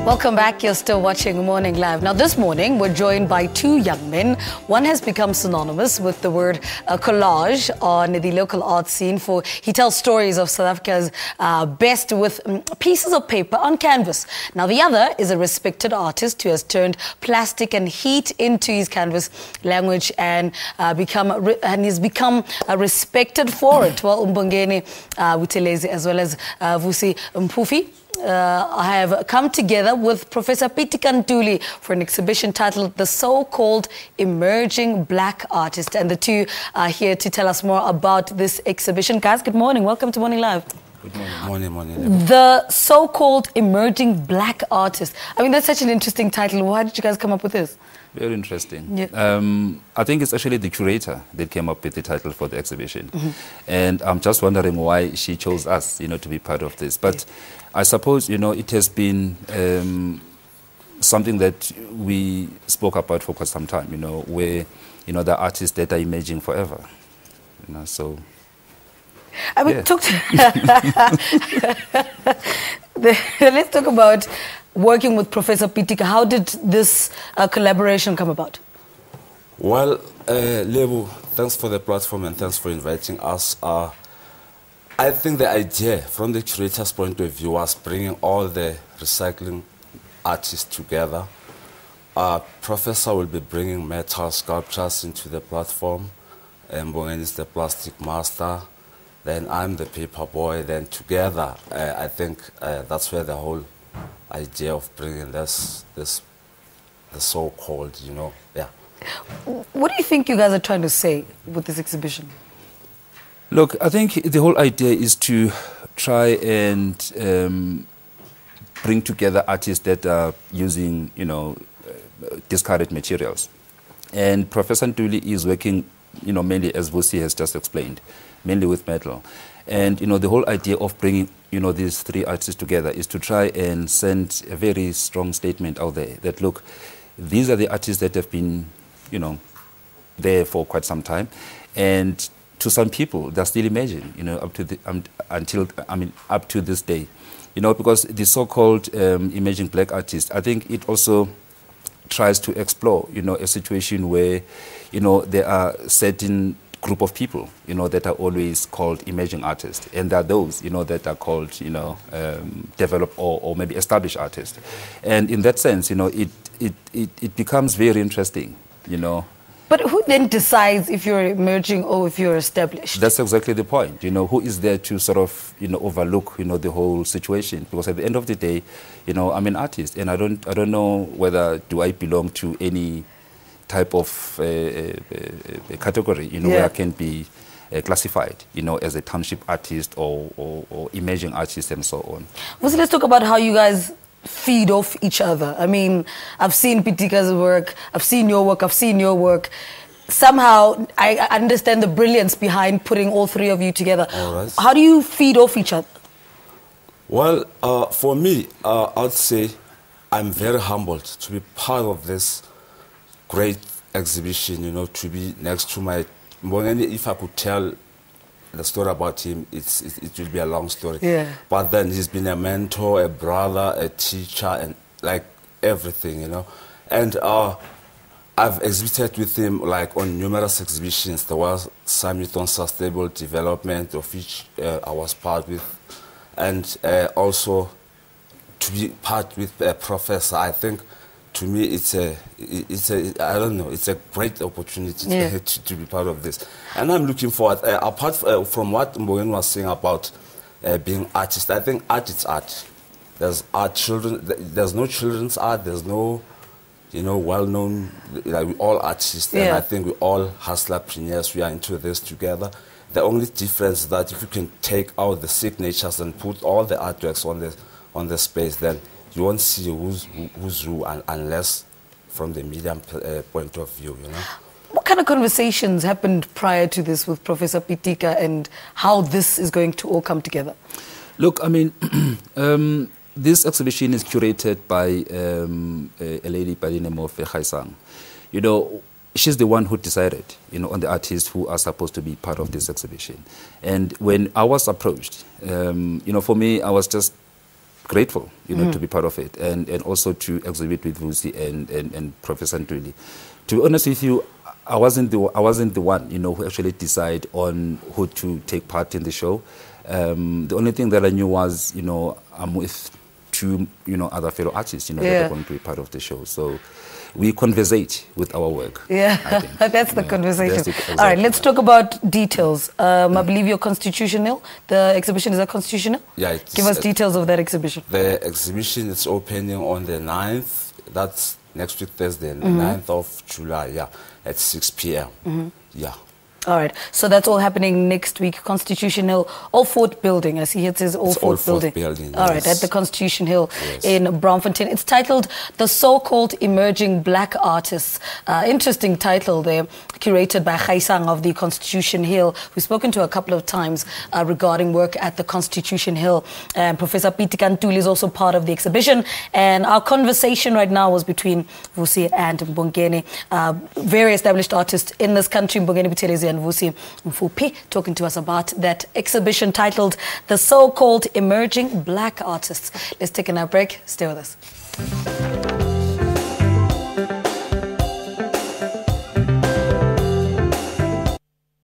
Welcome back. You're still watching Morning Live. Now, this morning, we're joined by two young men. One has become synonymous with the word collage on the local art scene. He tells stories of South Africa's best with pieces of paper on canvas. Now, the other is a respected artist who has turned plastic and heat into his canvas language and he's become respected for it. Well, Mbongeni, Buthelezi, as well as Vusi, Mfuphi, I have come together with Professor Pitika Ntuli for an exhibition titled The So-Called Emerging Black Artist. And the two are here to tell us more about this exhibition. Guys, good morning. Welcome to Morning Live. Good morning. Morning. The So-Called Emerging Black Artist. I mean, that's such an interesting title. Why did you guys come up with this? Very interesting. Yeah. I think it's actually the curator that came up with the title for the exhibition. And I'm just wondering why she chose us, to be part of this. But I suppose, it has been something that we spoke about for quite some time, where, the artists that are emerging forever, so... I mean, let's talk about working with Professor Pitika. How did this collaboration come about? Well, Lebo, thanks for the platform and thanks for inviting us. I think the idea from the curator's point of view was bringing all the recycling artists together. Professor will be bringing metal sculptures into the platform. Mbongeni is the plastic master. Then I'm the paper boy. Then together, I think that's where the whole idea of bringing the so-called, yeah. What do you think you guys are trying to say with this exhibition? Look, I think the whole idea is to try and bring together artists that are using, discarded materials. And Professor Ntuli is working, mainly, as Vusi has just explained, mainly with metal. And, the whole idea of bringing, these three artists together is to try and send a very strong statement out there that, look, these are the artists that have been, there for quite some time. And to some people, they're still emerging, up to this day. Because the so-called emerging black artist, I think it also tries to explore, a situation where, there are certain group of people, that are always called emerging artists. And there are those, that are called, developed or maybe established artists. And in that sense, it becomes very interesting, But who then decides if you're emerging or if you're established? That's exactly the point. Who is there to sort of, overlook, the whole situation? Because at the end of the day, I'm an artist, and I don't know whether do I belong to any type of category, where I can be classified, as a township artist or emerging artist and so on. Well, so let's talk about how you guys feed off each other. I mean, I've seen Pitika's work, I've seen your work, I've seen your work. Somehow, I understand the brilliance behind putting all three of you together. All right. How do you feed off each other? Well, for me, I'd say I'm very humbled to be part of this great exhibition, to be next to my Mbongeni. If I could tell the story about him, it will be a long story. Yeah. But then he's been a mentor, a brother, a teacher, and like everything, And I've exhibited with him on numerous exhibitions. There was Summit on Sustainable Development, of which I was part with, and also to be part with a professor. I think to me it's a great opportunity to be part of this, and I'm looking forward. Apart from what Mbongeni was saying about being artist, I think art is art. There's art, there's no children's art. There's no, well-known. We all artists, and I think we all hustlerpreneurs. We are into this together. The only difference is that if you can take out the signatures and put all the artworks on the space, then you won't see who's who unless from the medium point of view, What kind of conversations happened prior to this with Professor Pitika and how this is going to all come together? Look, I mean, this exhibition is curated by a lady by the name of Khaisang. She's the one who decided, on the artists who are supposed to be part of this exhibition. And when I was approached, for me, I was just grateful, you know, to be part of it, and also to exhibit with Vusi and Professor Ntuli. To be honest with you, I wasn't the one, you know, who actually decide on who to take part in the show. The only thing that I knew was, you know, I'm with two, you know, other fellow artists, you know, that are going to be part of the show. So we conversate with our work. Yeah, that's the conversation. Exactly. All right, let's talk about details. I believe you're constitutional. The exhibition is constitutional? Yeah. Give us details of that exhibition. The exhibition is opening on the 9th. That's next week, Thursday, 9th of July, yeah, at 6 p.m. Yeah. All right, so that's all happening next week. Constitution Hill, All Fort Building. I see it says All Fort Building. All right, at the Constitution Hill in Braamfontein. It's titled The So-Called Emerging Black Artists. Interesting title there, curated by Khaisang of the Constitution Hill. We've spoken to her a couple of times regarding work at the Constitution Hill. Professor Pitika Ntuli is also part of the exhibition. And our conversation right now was between Vusi and Mbongeni, very established artists in this country, Mbongeni, Buthelezi and Vusi Mfuphi, talking to us about that exhibition titled The So-Called Emerging Black Artists. Let's take another break. Stay with us.